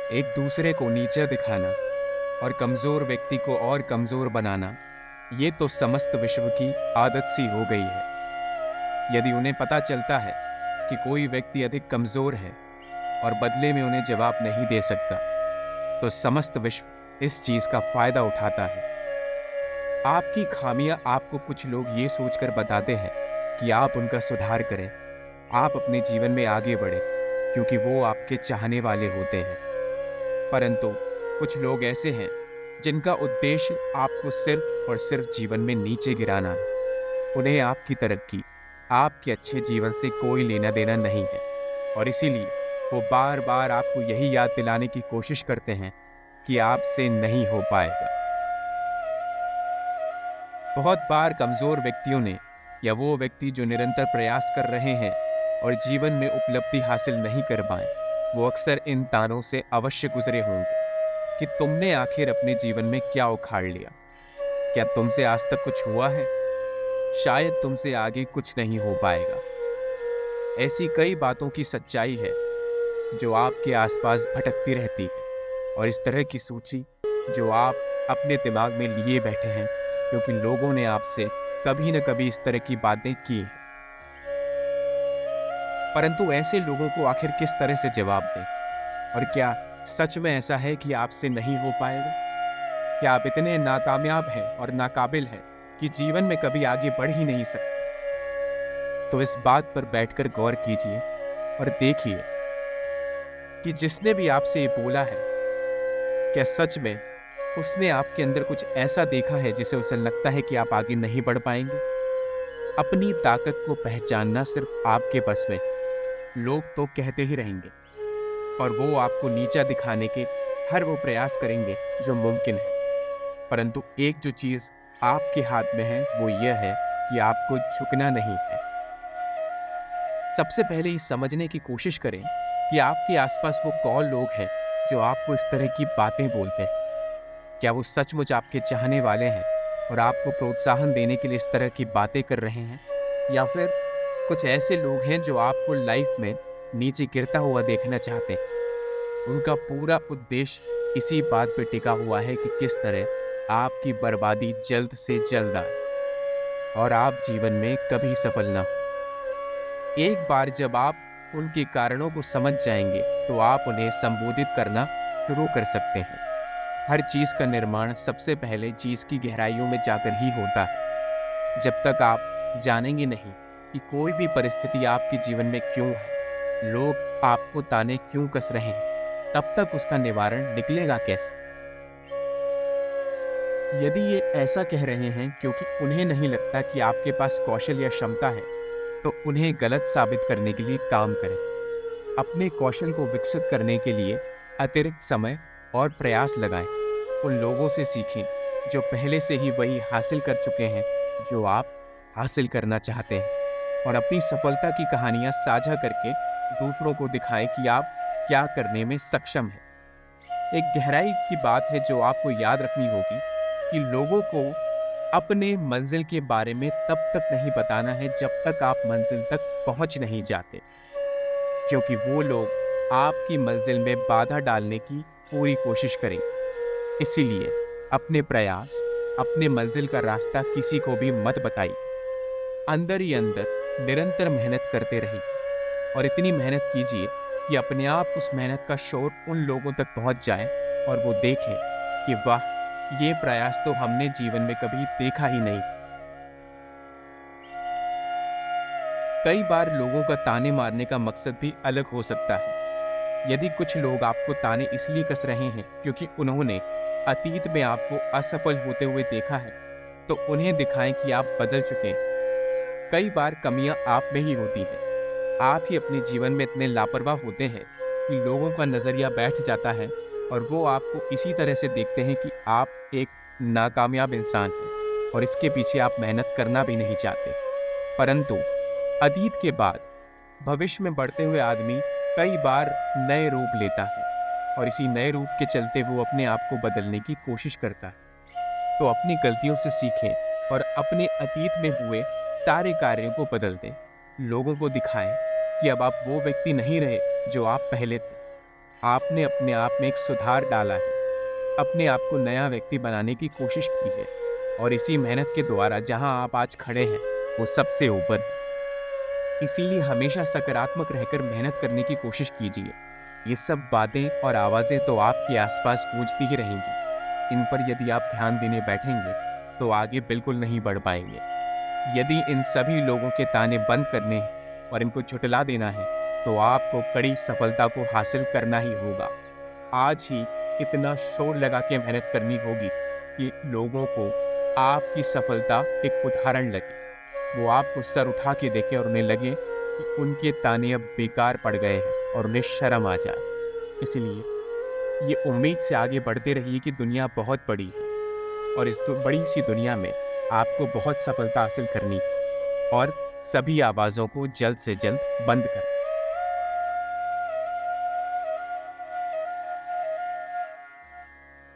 एक दूसरे को नीचा दिखाना और कमज़ोर व्यक्ति को और कमज़ोर बनाना, ये तो समस्त विश्व की आदत सी हो गई है। यदि उन्हें पता चलता है कि कोई व्यक्ति अधिक कमज़ोर है और बदले में उन्हें जवाब नहीं दे सकता, तो समस्त विश्व इस चीज़ का फ़ायदा उठाता है। आपकी खामियां आपको कुछ लोग ये सोचकर बताते हैं कि आप उनका सुधार करें, आप अपने जीवन में आगे बढ़ें, क्योंकि वो आपके चाहने वाले होते हैं। परंतु कुछ लोग ऐसे हैं जिनका उद्देश्य आपको सिर्फ और सिर्फ जीवन में नीचे गिराना है। उन्हें आपकी तरक्की, आपके अच्छे जीवन से कोई लेना देना नहीं है, और इसीलिए वो बार बार आपको यही याद दिलाने की कोशिश करते हैं कि आपसे नहीं हो पाएगा। बहुत बार कमजोर व्यक्तियों ने, या वो व्यक्ति जो निरंतर प्रयास कर रहे हैं और जीवन में उपलब्धि हासिल नहीं कर पाए, वो अक्सर इन तानों से अवश्य गुजरे होंगे कि तुमने आखिर अपने जीवन में क्या उखाड़ लिया। क्या तुमसे आज तक कुछ हुआ है? शायद तुमसे आगे कुछ नहीं हो पाएगा। ऐसी कई बातों की सच्चाई है जो आपके आसपास भटकती रहती है, और इस तरह की सूची जो आप अपने दिमाग में लिए बैठे हैं, क्योंकि लोगों ने आपसे कभी न कभी इस तरह की बातें की हैं। परंतु ऐसे लोगों को आखिर किस तरह से जवाब दें? और क्या सच में ऐसा है कि आपसे नहीं हो पाएगा? क्या आप इतने नाकामयाब हैं और नाकाबिल हैं कि जीवन में कभी आगे बढ़ ही नहीं सकते? तो इस बात पर बैठकर गौर कीजिए और देखिए कि जिसने भी आपसे ये बोला है, क्या सच में उसने आपके अंदर कुछ ऐसा देखा है जिसे उसे लगता है कि आप आगे नहीं बढ़ पाएंगे? अपनी ताकत को पहचानना सिर्फ आपके बस में है। लोग तो कहते ही रहेंगे, और वो आपको नीचा दिखाने के हर वो प्रयास करेंगे जो मुमकिन है। परंतु एक जो चीज आपके हाथ में है, वो यह है कि आपको झुकना नहीं है। सबसे पहले ये समझने की कोशिश करें कि आपके आसपास वो कौन लोग हैं जो आपको इस तरह की बातें बोलते हैं। क्या वो सचमुच आपके चाहने वाले हैं और आपको प्रोत्साहन देने के लिए इस तरह की बातें कर रहे हैं, या फिर कुछ ऐसे लोग हैं जो आपको लाइफ में नीचे गिरता हुआ देखना चाहते हैं? उनका पूरा उद्देश्य इसी बात पे टिका हुआ है कि किस तरह आपकी बर्बादी जल्द से जल्द आए और आप जीवन में कभी सफल ना हो। एक बार जब आप उनके कारणों को समझ जाएंगे, तो आप उन्हें संबोधित करना शुरू कर सकते हैं। हर चीज का निर्माण सबसे पहले चीज की गहराइयों में जाकर ही होता है। जब तक आप जानेंगे नहीं कि कोई भी परिस्थिति आपके जीवन में क्यों है, लोग आपको ताने क्यों कस रहे हैं, तब तक उसका निवारण निकलेगा कैसे? यदि ये ऐसा कह रहे हैं क्योंकि उन्हें नहीं लगता कि आपके पास कौशल या क्षमता है, तो उन्हें गलत साबित करने के लिए काम करें। अपने कौशल को विकसित करने के लिए अतिरिक्त समय और प्रयास लगाएं। उन लोगों से सीखें जो पहले से ही वही हासिल कर चुके हैं जो आप हासिल करना चाहते हैं, और अपनी सफलता की कहानियां साझा करके दूसरों को दिखाएं कि आप क्या करने में सक्षम हैं। एक गहराई की बात है जो आपको याद रखनी होगी कि लोगों को अपने मंजिल के बारे में तब तक नहीं बताना है जब तक आप मंजिल तक पहुंच नहीं जाते, क्योंकि वो लोग आपकी मंजिल में बाधा डालने की पूरी कोशिश करेंगे। इसीलिए अपने प्रयास, अपने मंजिल का रास्ता किसी को भी मत बताइए। अंदर ही अंदर निरंतर मेहनत करते रहिए, और इतनी मेहनत कीजिए कि अपने आप उस मेहनत का शोर उन लोगों तक पहुंच जाए और वो देखें कि वाह, ये प्रयास तो हमने जीवन में कभी देखा ही नहीं। कई बार लोगों का ताने मारने का मकसद भी अलग हो सकता है। यदि कुछ लोग आपको ताने इसलिए कस रहे हैं क्योंकि उन्होंने अतीत में आपको असफल होते हुए देखा है, तो उन्हें दिखाएं कि आप बदल चुके हैं। कई बार कमियां आप में ही होती हैं। आप ही अपने जीवन में इतने लापरवाह होते हैं कि लोगों का नजरिया बैठ जाता है, और वो आपको इसी तरह से देखते हैं कि आप एक नाकामयाब इंसान हैं, और इसके पीछे आप मेहनत करना भी नहीं चाहते। परंतु अतीत के बाद भविष्य में बढ़ते हुए आदमी कई बार नए रूप लेता है, और इसी नए रूप के चलते वो अपने आप को बदलने की कोशिश करता है। तो अपनी गलतियों से सीखें और अपने अतीत में हुए सारे कार्यों को बदल दें। लोगों को दिखाएं कि अब आप वो व्यक्ति नहीं रहे जो आप पहले थे। आपने अपने आप में एक सुधार डाला है, अपने आप को नया व्यक्ति बनाने की कोशिश की है और इसी मेहनत के द्वारा जहां आप आज खड़े हैं, वो सबसे ऊपर है। इसीलिए हमेशा सकारात्मक रहकर मेहनत करने की कोशिश कीजिए। ये सब बातें और आवाज़ें तो आपके आसपास गूंजती ही रहेंगी। इन पर यदि आप ध्यान देने बैठेंगे, तो आगे बिल्कुल नहीं बढ़ पाएंगे। यदि इन सभी लोगों के ताने बंद करने हैं और इनको झुठला देना है, तो आपको कड़ी सफलता को हासिल करना ही होगा। आज ही इतना शोर लगा के मेहनत करनी होगी कि लोगों को आपकी सफलता एक उदाहरण लगे। वो आपको सर उठा के देखें और उन्हें लगे कि उनके ताने अब बेकार पड़ गए हैं और उन्हें शर्म आ जाए। इसलिए ये उम्मीद से आगे बढ़ते रहिए कि दुनिया बहुत बड़ी है और इस बड़ी सी दुनिया में आपको बहुत सफलता हासिल करनी है और सभी आवाज़ों को जल्द से जल्द बंद करना है।